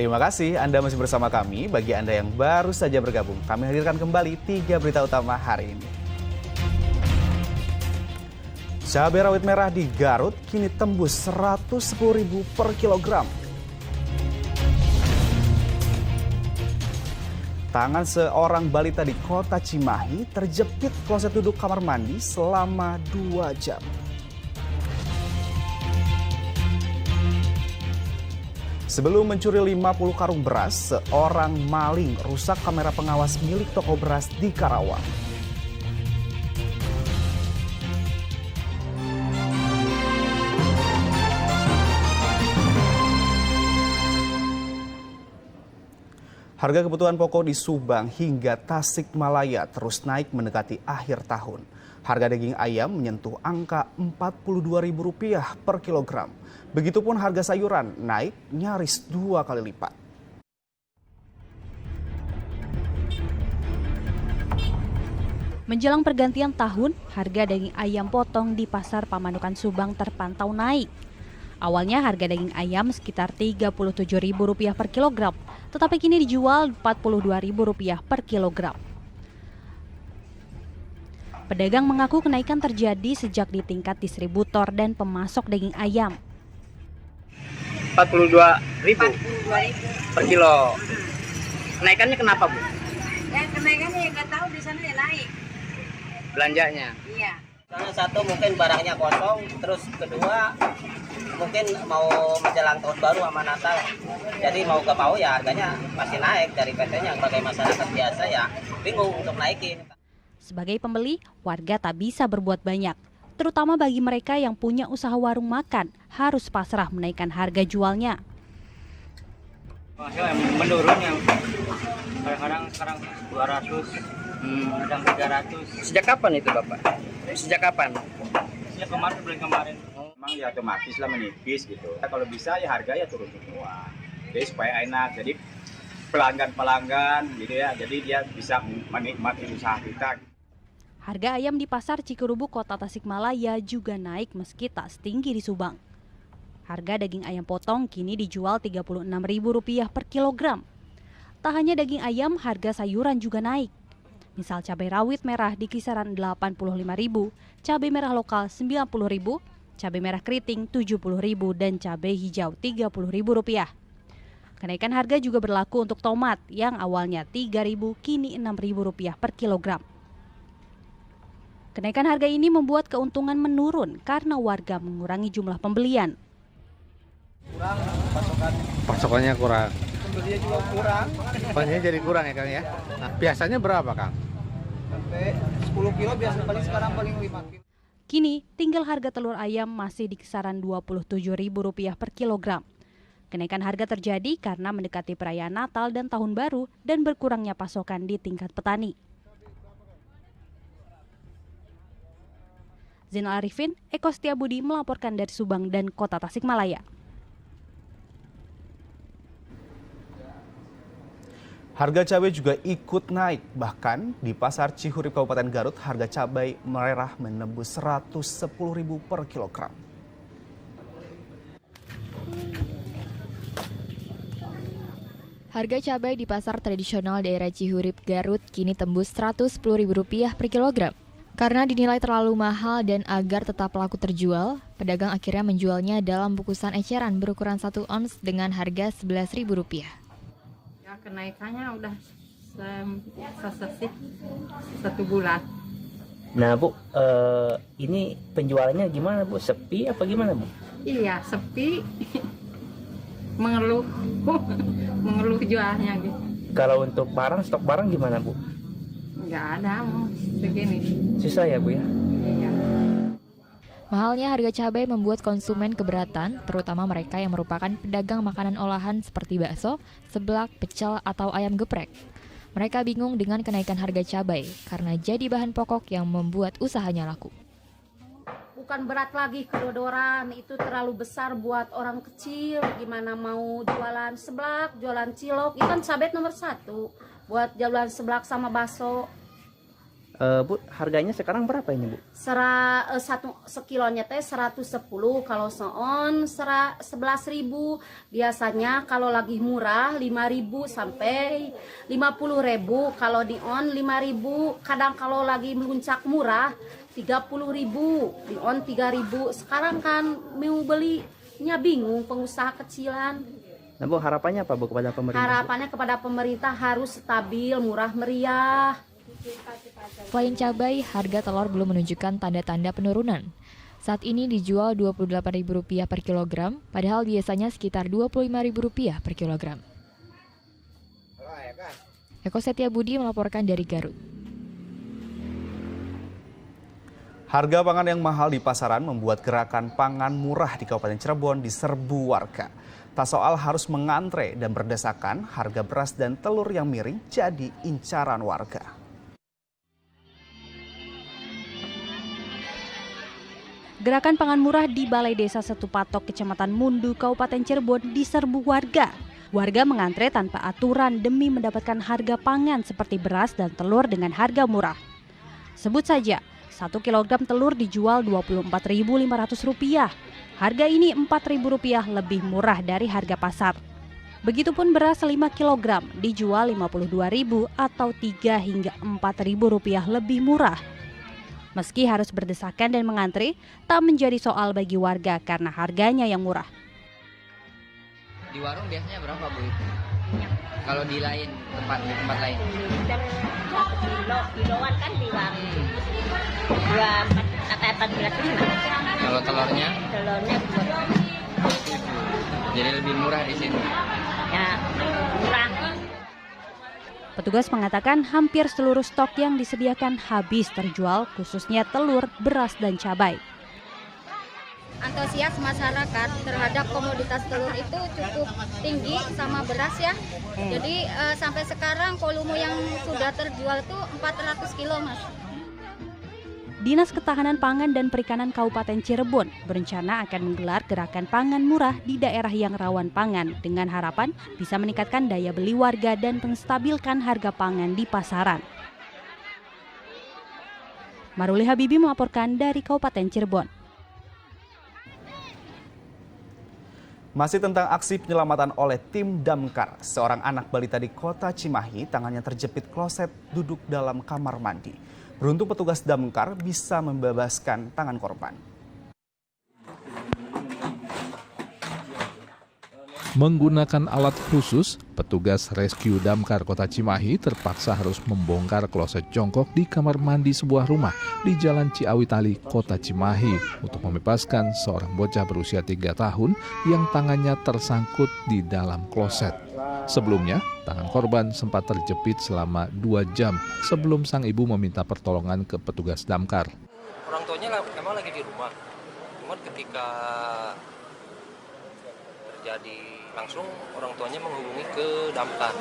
Terima kasih Anda masih bersama kami. Bagi Anda yang baru saja bergabung, kami hadirkan kembali 3 berita utama hari ini. Cabai rawit merah di Garut kini tembus Rp110.000 per kilogram. Tangan seorang balita di kota Cimahi terjepit kloset duduk kamar mandi selama 2 jam. Sebelum mencuri 50 karung beras, seorang maling rusak kamera pengawas milik toko beras di Karawang. Harga kebutuhan pokok di Subang hingga Tasikmalaya terus naik mendekati akhir tahun. Harga daging ayam menyentuh angka Rp42.000 per kilogram. Begitupun harga sayuran naik nyaris 2 kali lipat. Menjelang pergantian tahun, harga daging ayam potong di Pasar Pamanukan Subang terpantau naik. Awalnya harga daging ayam sekitar Rp37.000 per kilogram, tetapi kini dijual Rp42.000 per kilogram. Pedagang mengaku kenaikan terjadi sejak di tingkat distributor dan pemasok daging ayam. Rp42.000 per kilo. Kenaikannya kenapa, Bu? Ya kenaikannya ya nggak tahu, di sana ya naik. Belanjanya? Iya. Karena satu mungkin barangnya kosong, terus kedua mungkin mau menjelang tahun baru sama Natal. Jadi mau ke mau ya harganya masih naik dari PT-nya. Sebagai masyarakat biasa ya bingung untuk naikin. Sebagai pembeli, warga tak bisa berbuat banyak. Terutama bagi mereka yang punya usaha warung makan, harus pasrah menaikkan harga jualnya. Menurun yang kadang-kadang sekarang 200, kadang 300. Sejak kapan itu, Bapak? Sejak kapan? Sejak kemarin, bulan kemarin. Memang ya otomatis lah menipis gitu. Kalau bisa ya harga ya turun semua. Jadi supaya enak. Jadi pelanggan gitu ya. Jadi dia bisa menikmati usaha kita. Harga ayam di pasar Cikurubu, Kota Tasikmalaya juga naik meski tak setinggi di Subang. Harga daging ayam potong kini dijual Rp36.000 per kilogram. Tak hanya daging ayam, harga sayuran juga naik. Misal cabai rawit merah di kisaran Rp85.000, cabai merah lokal Rp90.000, cabai merah keriting Rp70.000 dan cabai hijau Rp30.000. Kenaikan harga juga berlaku untuk tomat yang awalnya Rp3.000 kini Rp6.000 per kilogram. Kenaikan harga ini membuat keuntungan menurun karena warga mengurangi jumlah pembelian. Pasokannya kurang. Pembelinya juga kurang. Pembelinya jadi kurang ya Kang ya. Nah, biasanya berapa Kang? Sampai 10 kilo biasa, paling sekarang paling 5 kilo. Kini tinggal harga telur ayam masih di kisaran Rp27.000 per kilogram. Kenaikan harga terjadi karena mendekati perayaan Natal dan Tahun Baru dan berkurangnya pasokan di tingkat petani. Zainal Arifin, Eko Setiabudi melaporkan dari Subang dan Kota Tasikmalaya. Harga cabai juga ikut naik. Bahkan di Pasar Cihurib Kabupaten Garut, harga cabai merah menembus Rp110.000 per kilogram. Harga cabai di pasar tradisional daerah Cihurib Garut kini tembus Rp110.000 per kilogram. Karena dinilai terlalu mahal dan agar tetap laku terjual, pedagang akhirnya menjualnya dalam bungkusan eceran berukuran 1 ons dengan harga Rp11.000. Ya kenaikannya udah sesesih 1 bulan. Nah, Bu, ini penjualannya gimana, Bu? Sepi apa gimana, Bu? Iya sepi, mengeluh, mengeluh jualnya gitu. Kalau untuk barang, stok barang gimana, Bu? Nggak ada mau segini. Susah ya, Bu ya? Iya. Mahalnya harga cabai membuat konsumen keberatan, terutama mereka yang merupakan pedagang makanan olahan seperti bakso, seblak, pecel, atau ayam geprek. Mereka bingung dengan kenaikan harga cabai karena jadi bahan pokok yang membuat usahanya laku. Bukan berat lagi kedodoran, itu terlalu besar buat orang kecil. Gimana mau jualan seblak, jualan cilok, itu kan cabai nomor 1. Buat jualan seblak sama bakso. Bu, harganya sekarang berapa ini, Bu? Satu sekilonya teh 110, kalau seon 11.000. Biasanya kalau lagi murah 5.000 sampai 50.000, kalau di on 5.000. Kadang kalau lagi meluncak murah 30.000, di on 3.000. Sekarang kan mau belinya bingung pengusaha kecilan. Nah, Bu, harapannya apa, Bu, kepada pemerintah? Harapannya kepada pemerintah harus stabil, murah meriah. Selain cabai, harga telur belum menunjukkan tanda-tanda penurunan. Saat ini dijual Rp28.000 per kilogram, padahal biasanya sekitar Rp25.000 per kilogram. Eko Setiabudi melaporkan dari Garut. Harga pangan yang mahal di pasaran membuat gerakan pangan murah di Kabupaten Cirebon diserbu warga. Tak soal harus mengantre dan berdesakan, harga beras dan telur yang miring jadi incaran warga. Gerakan pangan murah di Balai Desa Setupatok, Kecamatan Mundu, Kabupaten Cirebon diserbu warga. Warga mengantre tanpa aturan demi mendapatkan harga pangan seperti beras dan telur dengan harga murah. Sebut saja, 1 kilogram telur dijual Rp24.500. Harga ini Rp4.000 lebih murah dari harga pasar. Begitupun beras 5 kilogram dijual Rp52.000 atau 3 hingga Rp4.000 lebih murah. Meski harus berdesakan dan mengantri, tak menjadi soal bagi warga karena harganya yang murah. Di warung biasanya berapa, Bu? Kalau di tempat lain? Kiloan kan di warung. 14.000. Kalau telurnya? Telurnya 2.000. Jadi lebih murah di sini. Ya, murah. Petugas mengatakan hampir seluruh stok yang disediakan habis terjual, khususnya telur, beras, dan cabai. Antusias masyarakat terhadap komoditas telur itu cukup tinggi sama beras ya. Jadi sampai sekarang volume yang sudah terjual itu 400 kilo, Mas. Dinas Ketahanan Pangan dan Perikanan Kabupaten Cirebon berencana akan menggelar gerakan pangan murah di daerah yang rawan pangan dengan harapan bisa meningkatkan daya beli warga dan menstabilkan harga pangan di pasaran. Maruli Habibi melaporkan dari Kabupaten Cirebon. Masih tentang aksi penyelamatan oleh tim damkar, seorang anak balita di Kota Cimahi tangannya terjepit kloset duduk dalam kamar mandi. Beruntung petugas damkar bisa membebaskan tangan korban. Menggunakan alat khusus, petugas rescue damkar Kota Cimahi terpaksa harus membongkar kloset jongkok di kamar mandi sebuah rumah di Jalan Ciawitali, Kota Cimahi untuk membebaskan seorang bocah berusia 3 tahun yang tangannya tersangkut di dalam kloset. Sebelumnya, tangan korban sempat terjepit selama 2 jam sebelum sang ibu meminta pertolongan ke petugas damkar. Orang tuanya memang lagi di rumah, cuman ketika terjadi langsung orang tuanya menghubungi ke damkar.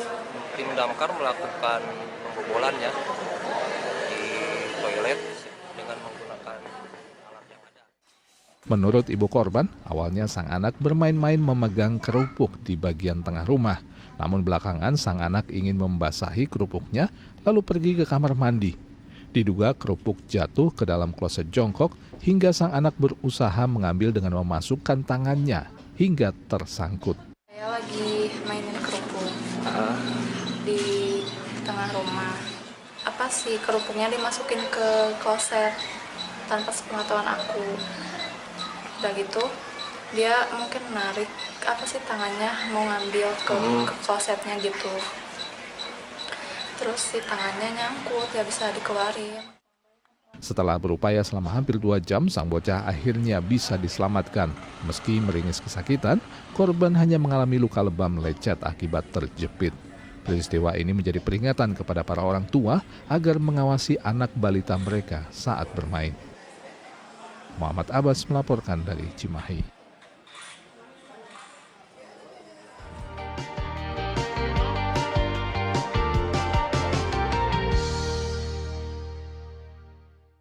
Tim damkar melakukan pembobolan ya di toilet dengan menggunakan alat yang ada. Menurut ibu korban, awalnya sang anak bermain-main memegang kerupuk di bagian tengah rumah. Namun belakangan sang anak ingin membasahi kerupuknya lalu pergi ke kamar mandi. Diduga kerupuk jatuh ke dalam kloset jongkok hingga sang anak berusaha mengambil dengan memasukkan tangannya hingga tersangkut. Saya lagi mainin kerupuk di tengah rumah. Kerupuknya dimasukin ke kloset tanpa sepengetahuan aku. Udah gitu dia mungkin narik tangannya mau ngambil ke klosetnya gitu. Terus si tangannya nyangkut, ya bisa dikeluarin. Setelah berupaya selama hampir 2 jam, sang bocah akhirnya bisa diselamatkan. Meski meringis kesakitan, korban hanya mengalami luka lebam lecet akibat terjepit. Peristiwa ini menjadi peringatan kepada para orang tua agar mengawasi anak balita mereka saat bermain. Muhammad Abbas melaporkan dari Cimahi.